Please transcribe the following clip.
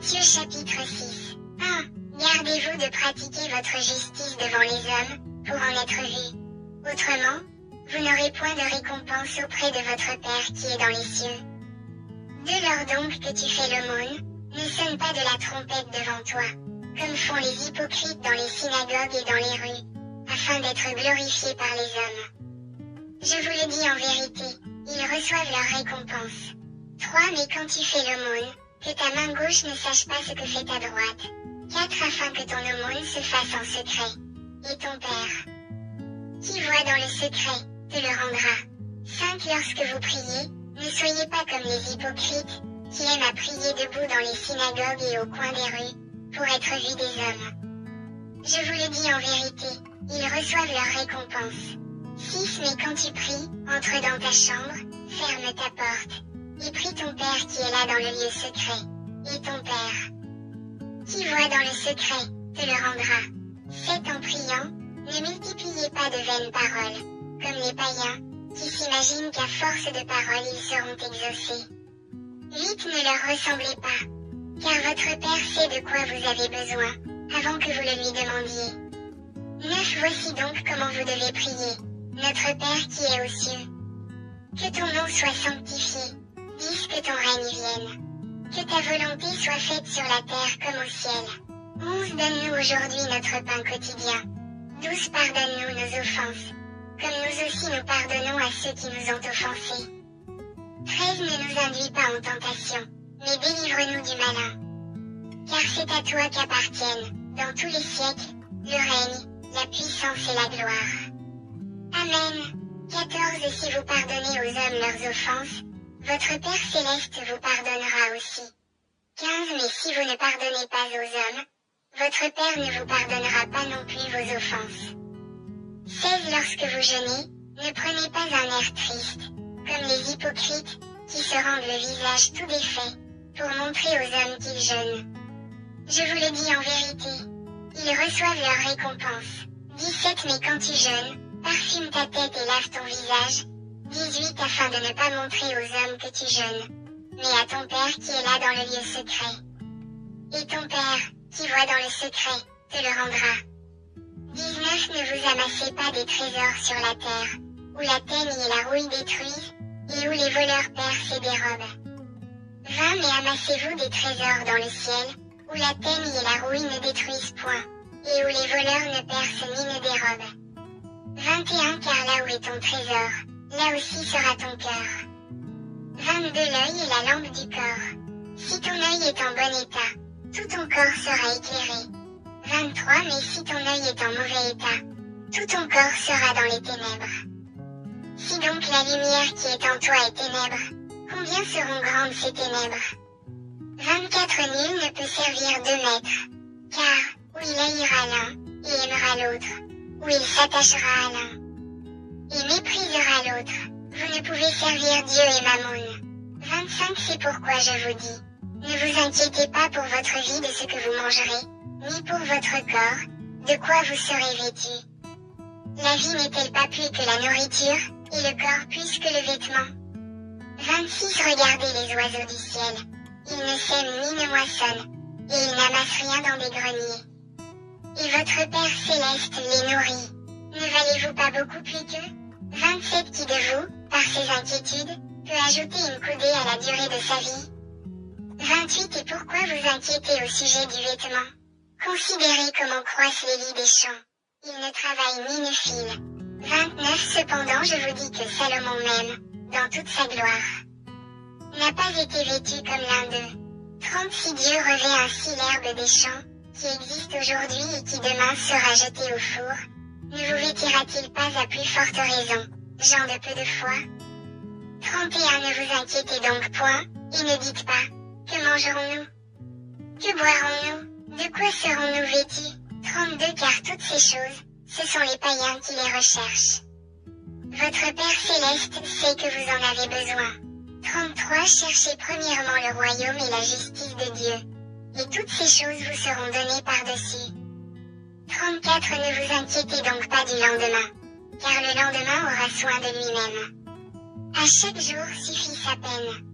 Matthieu chapitre 6. 1. Gardez-vous de pratiquer votre justice devant les hommes, pour en être vus. Autrement, vous n'aurez point de récompense auprès de votre Père qui est dans les cieux. De l'heure donc que tu fais l'aumône, ne sonne pas de la trompette devant toi, comme font les hypocrites dans les synagogues et dans les rues, afin d'être glorifiés par les hommes. Je vous le dis en vérité, ils reçoivent leur récompense. 3. Mais quand tu fais l'aumône, que ta main gauche ne sache pas ce que fait ta droite. 4. Afin que ton aumône se fasse en secret. Et ton Père, qui voit dans le secret, te le rendra. 5. Lorsque vous priez, ne soyez pas comme les hypocrites, qui aiment à prier debout dans les synagogues et au coin des rues, pour être vus des hommes. Je vous le dis en vérité, ils reçoivent leur récompense. 6. Mais quand tu pries, entre dans ta chambre, ferme ta porte, et prie ton Père qui est là dans le lieu secret, et ton Père, qui voit dans le secret, te le rendra. 7. En priant, ne multipliez pas de vaines paroles, comme les païens, qui s'imaginent qu'à force de paroles ils seront exaucés. 8. Ne leur ressemblez pas, car votre Père sait de quoi vous avez besoin, avant que vous le lui demandiez. 9. Voici donc comment vous devez prier. Notre Père qui est aux cieux, que ton nom soit sanctifié. 10. Que ton règne vienne. Que ta volonté soit faite sur la terre comme au ciel. 11. Donne-nous aujourd'hui notre pain quotidien. 12. Pardonne-nous nos offenses, comme nous aussi nous pardonnons à ceux qui nous ont offensés. 13. Ne nous induis pas en tentation, mais délivre-nous du malin. Car c'est à toi qu'appartiennent, dans tous les siècles, le règne, la puissance et la gloire. Amen. 14. Et si vous pardonnez aux hommes leurs offenses, votre Père céleste vous pardonnera aussi. 15. Mais si vous ne pardonnez pas aux hommes, votre Père ne vous pardonnera pas non plus vos offenses. 16. Lorsque vous jeûnez, ne prenez pas un air triste, comme les hypocrites, qui se rendent le visage tout défait, pour montrer aux hommes qu'ils jeûnent. Je vous le dis en vérité, ils reçoivent leur récompense. 17. Mais quand tu jeûnes, parfume ta tête et lave ton visage. 18. Afin de ne pas montrer aux hommes que tu jeûnes, mais à ton Père qui est là dans le lieu secret. Et ton Père, qui voit dans le secret, te le rendra. 19. Ne vous amassez pas des trésors sur la terre, où la teigne et la rouille détruisent, et où les voleurs percent et dérobent. 20. Mais amassez-vous des trésors dans le ciel, où la teigne et la rouille ne détruisent point, et où les voleurs ne percent ni ne dérobent. 21. Car là où est ton trésor, là aussi sera ton cœur. 22. L'œil est la lampe du corps. Si ton œil est en bon état, tout ton corps sera éclairé. 23. Mais si ton œil est en mauvais état, tout ton corps sera dans les ténèbres. Si donc la lumière qui est en toi est ténèbre, combien seront grandes ces ténèbres? 24. Nul ne peut servir deux maîtres, car, ou il haïra l'un, et aimera l'autre, ou il s'attachera à l'un, et méprisera l'autre. Vous ne pouvez servir Dieu et Mammon. 25. C'est pourquoi je vous dis, ne vous inquiétez pas pour votre vie de ce que vous mangerez, ni pour votre corps, de quoi vous serez vêtus. La vie n'est-elle pas plus que la nourriture, et le corps plus que le vêtement? 26. Regardez les oiseaux du ciel. Ils ne sèment ni ne moissonnent, et ils n'amassent rien dans des greniers. Et votre Père céleste les nourrit. Ne valez-vous pas beaucoup plus qu'eux? 27. Qui de vous, par ses inquiétudes, peut ajouter une coudée à la durée de sa vie? 28. Et pourquoi vous inquiétez au sujet du vêtement? Considérez comment croissent les lys des champs. Ils ne travaillent ni ne filent. 29. Cependant je vous dis que Salomon même, dans toute sa gloire, n'a pas été vêtu comme l'un d'eux. 30. Si Dieu revêt ainsi l'herbe des champs, qui existe aujourd'hui et qui demain sera jetée au four, ne vous vêtira-t-il pas à plus forte raison, gens de peu de foi? 31. Ne vous inquiétez donc point, et ne dites pas, que mangerons-nous? Que boirons-nous? De quoi serons-nous vêtus? 32. Car toutes ces choses, ce sont les païens qui les recherchent. Votre Père céleste sait que vous en avez besoin. 33. Cherchez premièrement le royaume et la justice de Dieu, et toutes ces choses vous seront données par-dessus. 34. Ne vous inquiétez donc pas du lendemain, car le lendemain aura soin de lui-même. À chaque jour suffit sa peine.